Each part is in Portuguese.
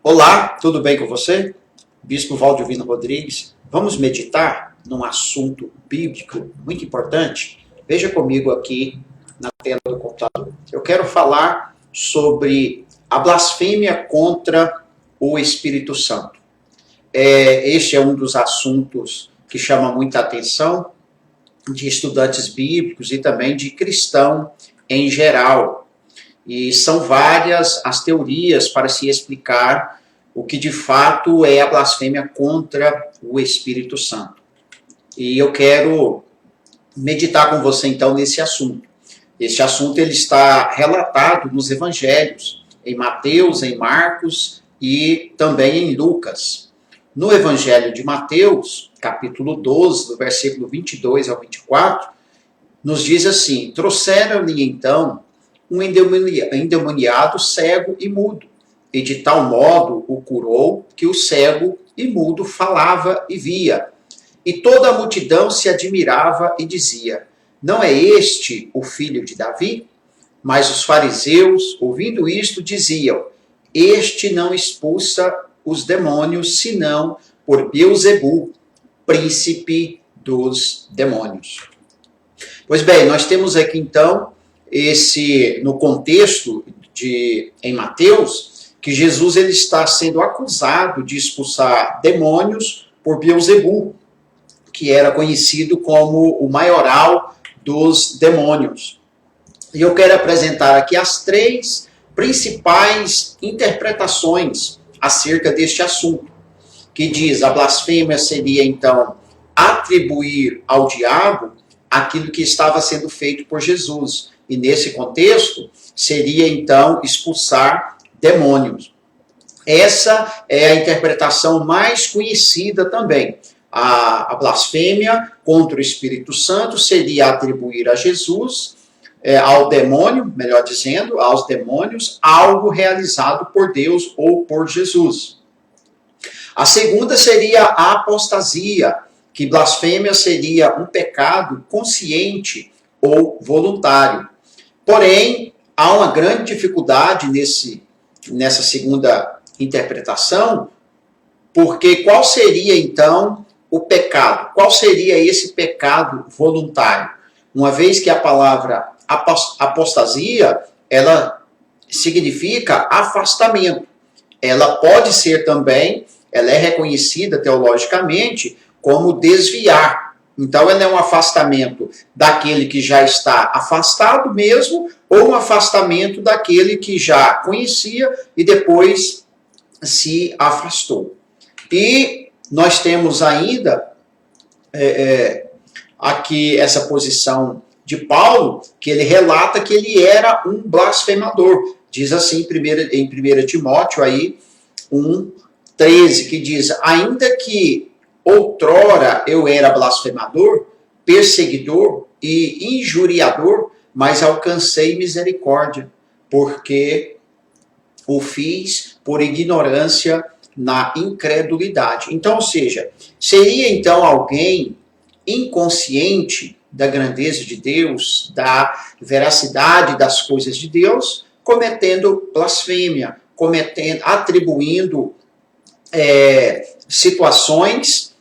Olá, tudo bem com você? Bispo Valdivino Rodrigues. Vamos meditar num assunto bíblico muito importante? Veja comigo aqui na tela do computador. Eu quero falar sobre a blasfêmia contra o Espírito Santo. Este é um dos assuntos que chama muita atenção de estudantes bíblicos e também de cristão em geral. E são várias as teorias para se explicar o que de fato é a blasfêmia contra o Espírito Santo. E eu quero meditar com você então nesse assunto. Este assunto ele está relatado nos evangelhos, em Mateus, em Marcos e também em Lucas. No evangelho de Mateus, capítulo 12, do versículo 22 ao 24, nos diz assim: trouxeram-lhe então um endemoniado cego e mudo, e de tal modo o curou que o cego e mudo falava e via. E toda a multidão se admirava e dizia: não é este o filho de Davi? Mas os fariseus, ouvindo isto, diziam: este não expulsa os demônios, senão por Beelzebu, príncipe dos demônios. Pois bem, nós temos aqui então no contexto em Mateus, que Jesus ele está sendo acusado de expulsar demônios por Beelzebu, que era conhecido como o maioral dos demônios. E eu quero apresentar aqui as três principais interpretações acerca deste assunto, que diz: a blasfêmia seria então atribuir ao diabo aquilo que estava sendo feito por Jesus. E nesse contexto, seria então expulsar demônios. Essa é a interpretação mais conhecida também. A blasfêmia contra o Espírito Santo seria atribuir a Jesus, ao demônio, melhor dizendo, aos demônios, algo realizado por Deus ou por Jesus. A segunda seria a apostasia, que blasfêmia seria um pecado consciente ou voluntário. Porém, há uma grande dificuldade nessa segunda interpretação, porque qual seria então o pecado? Qual seria esse pecado voluntário? Uma vez que a palavra apostasia, ela significa afastamento. Ela pode ser também, ela é reconhecida teologicamente como desviar. Então, ela é um afastamento daquele que já está afastado mesmo, ou um afastamento daquele que já conhecia e depois se afastou. E nós temos ainda aqui essa posição de Paulo, que ele relata que ele era um blasfemador. Diz assim em 1 Timóteo aí, 1:13, que diz: ainda que outrora eu era blasfemador, perseguidor e injuriador, mas alcancei misericórdia, porque o fiz por ignorância na incredulidade. Então, ou seja, seria então alguém inconsciente da grandeza de Deus, da veracidade das coisas de Deus, cometendo blasfêmia, atribuindo situações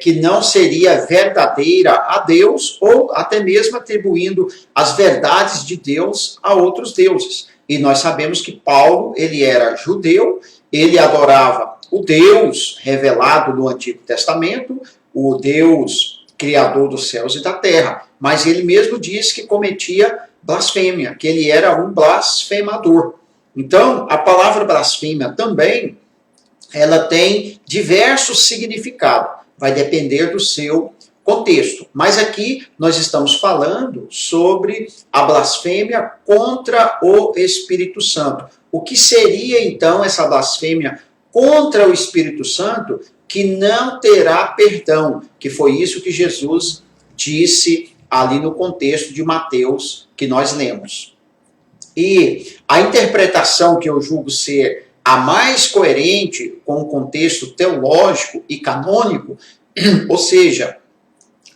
que não seria verdadeira a Deus, ou até mesmo atribuindo as verdades de Deus a outros deuses. E nós sabemos que Paulo, ele era judeu, ele adorava o Deus revelado no Antigo Testamento, o Deus criador dos céus e da terra, mas ele mesmo diz que cometia blasfêmia, que ele era um blasfemador. Então, a palavra blasfêmia também, ela tem diversos significados, vai depender do seu contexto. Mas aqui nós estamos falando sobre a blasfêmia contra o Espírito Santo. O que seria então essa blasfêmia contra o Espírito Santo que não terá perdão? Que foi isso que Jesus disse ali no contexto de Mateus que nós lemos. E a interpretação que eu julgo ser a mais coerente com o contexto teológico e canônico, ou seja,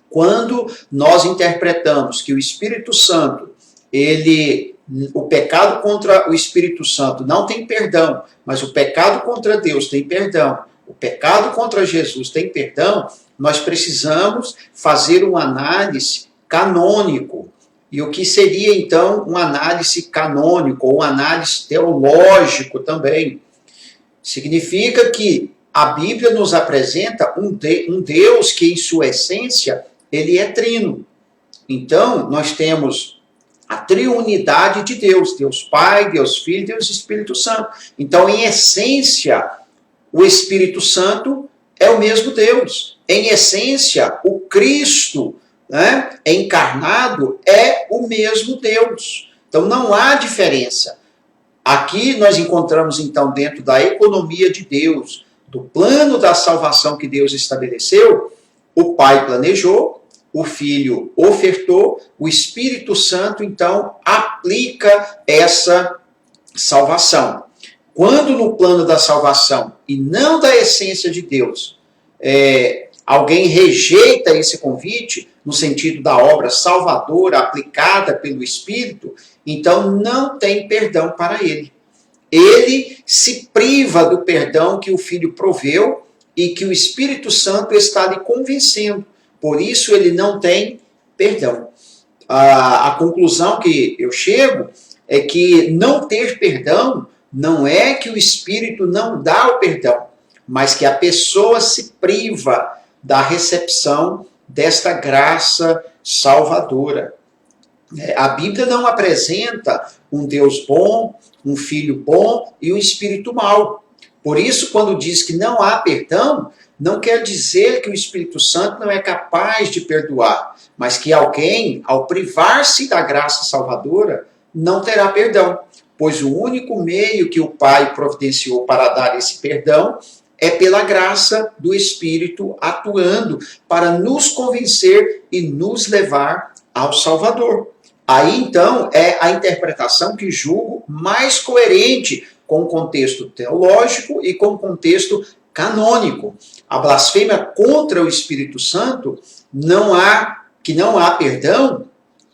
quando nós interpretamos que o Espírito Santo, ele O pecado contra o Espírito Santo não tem perdão, mas o pecado contra Deus tem perdão. O pecado contra Jesus tem perdão. Nós precisamos fazer uma análise canônico. E o que seria, então, uma análise canônico, ou uma análise teológico também? Significa que a Bíblia nos apresenta um Deus que, em sua essência, ele é trino. Então, nós temos a triunidade de Deus, Deus Pai, Deus Filho, Deus Espírito Santo. Então, em essência, o Espírito Santo é o mesmo Deus. Em essência, o Cristo, né, encarnado é o mesmo Deus. Então, não há diferença. Aqui nós encontramos, então, dentro da economia de Deus, do plano da salvação que Deus estabeleceu, o Pai planejou, o Filho ofertou, o Espírito Santo, então, aplica essa salvação. Quando no plano da salvação, e não da essência de Deus, alguém rejeita esse convite, no sentido da obra salvadora aplicada pelo Espírito, então não tem perdão para ele. Ele se priva do perdão que o Filho proveu e que o Espírito Santo está lhe convencendo. Por isso ele não tem perdão. A conclusão que eu chego é que não ter perdão não é que o Espírito não dá o perdão, mas que a pessoa se priva da recepção desta graça salvadora. A Bíblia não apresenta um Deus bom, um Filho bom e um Espírito mau. Por isso, quando diz que não há perdão, não quer dizer que o Espírito Santo não é capaz de perdoar, mas que alguém, ao privar-se da graça salvadora, não terá perdão, pois o único meio que o Pai providenciou para dar esse perdão é pela graça do Espírito atuando para nos convencer e nos levar ao Salvador. Aí, então, é a interpretação que julgo mais coerente com o contexto teológico e com o contexto canônico. A blasfêmia contra o Espírito Santo, que não há perdão,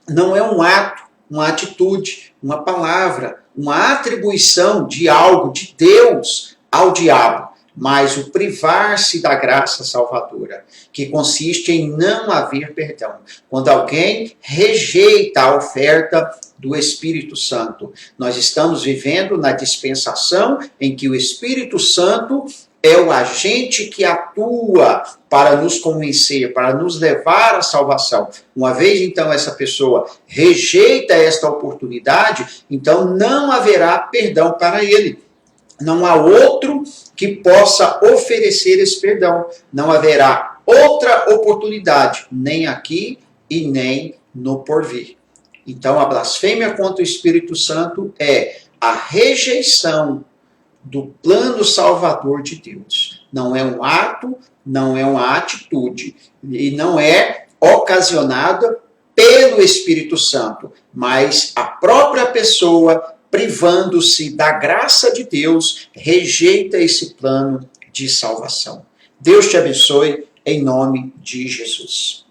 não é um ato, uma atitude, uma palavra, uma atribuição de algo de Deus ao diabo, mas o privar-se da graça salvadora, que consiste em não haver perdão. Quando alguém rejeita a oferta do Espírito Santo, nós estamos vivendo na dispensação em que o Espírito Santo é o agente que atua para nos convencer, para nos levar à salvação. Uma vez, então, essa pessoa rejeita esta oportunidade, então não haverá perdão para ele. Não há outro que possa oferecer esse perdão. Não haverá outra oportunidade, nem aqui e nem no porvir. Então, a blasfêmia contra o Espírito Santo é a rejeição do plano salvador de Deus. Não é um ato, não é uma atitude, e não é ocasionada pelo Espírito Santo, mas a própria pessoa, privando-se da graça de Deus, rejeita esse plano de salvação. Deus te abençoe, em nome de Jesus.